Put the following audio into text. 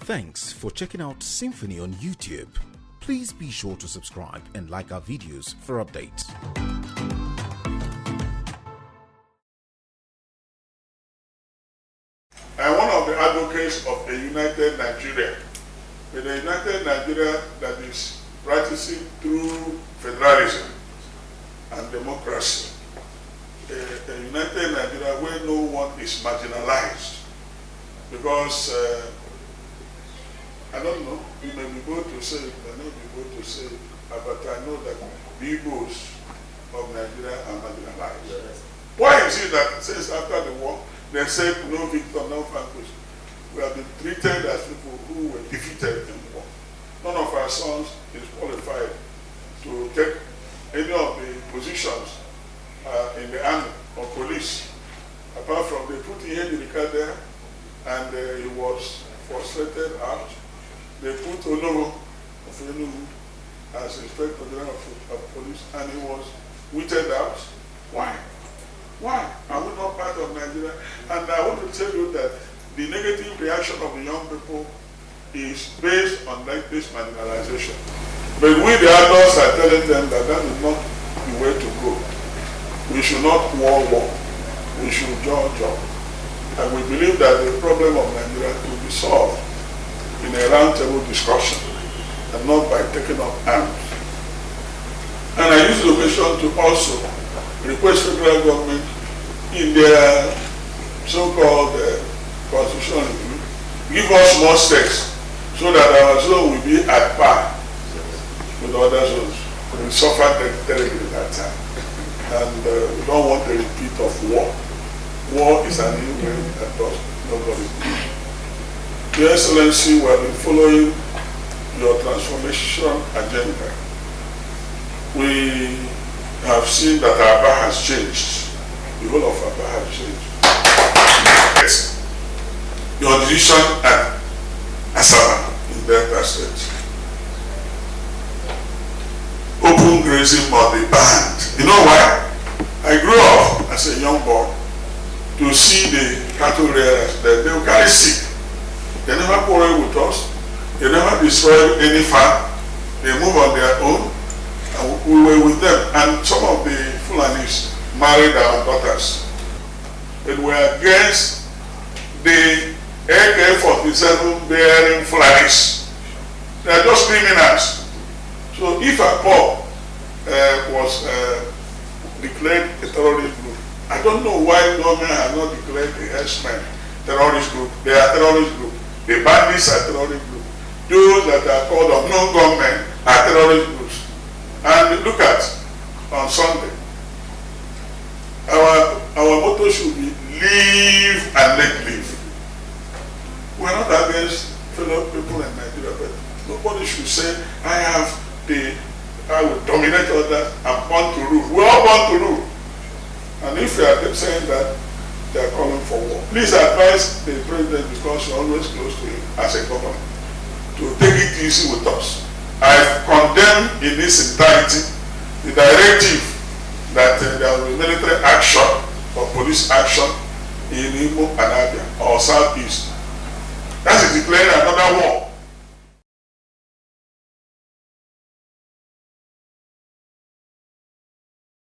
Thanks for checking out Symphony on YouTube. Please be sure to subscribe and like our videos for updates. I'm one of the advocates of a united Nigeria, with a united Nigeria that is practicing through federalism and democracy. A united Nigeria where no one is marginalized. Because, I don't know, you may be able to say it, you may not be able to say it, but I know that the Igbos of Nigeria are marginalized. Why is it that since after the war, they said no victor, no vanquished? We have been treated as people who were defeated in war. None of our sons is qualified to take any of the positions in the army or police. Apart from they put Henrika there and he was frustrated out. They put Olowo of Enugu as Inspector General of Police and he was weeded out. Why? Why? Are we not part of Nigeria? And I want to tell you that the negative reaction of the young people is based on like this marginalization. But we the adults are telling them that that is not the way to go. We should not war. We should judge. And we believe that the problem of Nigeria will be solved in a roundtable discussion and not by taking up arms. And I use the occasion to also request federal government in their so-called constitutional review, give us more states so that our zone will be at par with other zones. We suffered terribly that time. And we don't want a repeat of war. War is an evil that does nobody good. Your Excellency, we have been following your transformation agenda. We have seen that Aba has changed. The whole of Aba has changed. Yes. Your decision at Asaba in Delta State. Open grazing must be banned. You know why? I grew up as a young boy to see the cattle rearers. They will carry sick. They never quarrel with us. They never destroy any farm. They move on their own. And we were with them. And some of the Fulanis married our daughters. They were against the AK-47 bearing Fulanis. They are just criminals. So if a Paul was declared a terrorist group, I don't know why the government has not declared the herdsmen terrorist group. They are terrorist group. The bandits are terrorist group. Those that are called unknown gunmen are terrorist groups. And look at on Sunday, our motto should be live and let live. We are not against fellow people in Nigeria, but nobody should say I will dominate others. I'm born to rule. We're all born to rule. And if you are saying that, they are calling for war. Please advise the president, because you're always close to him as a government, to take it easy with us. I condemn in its entirety the directive that there will be military action or police action in Imo and Abia or Southeast. That is declaring another war.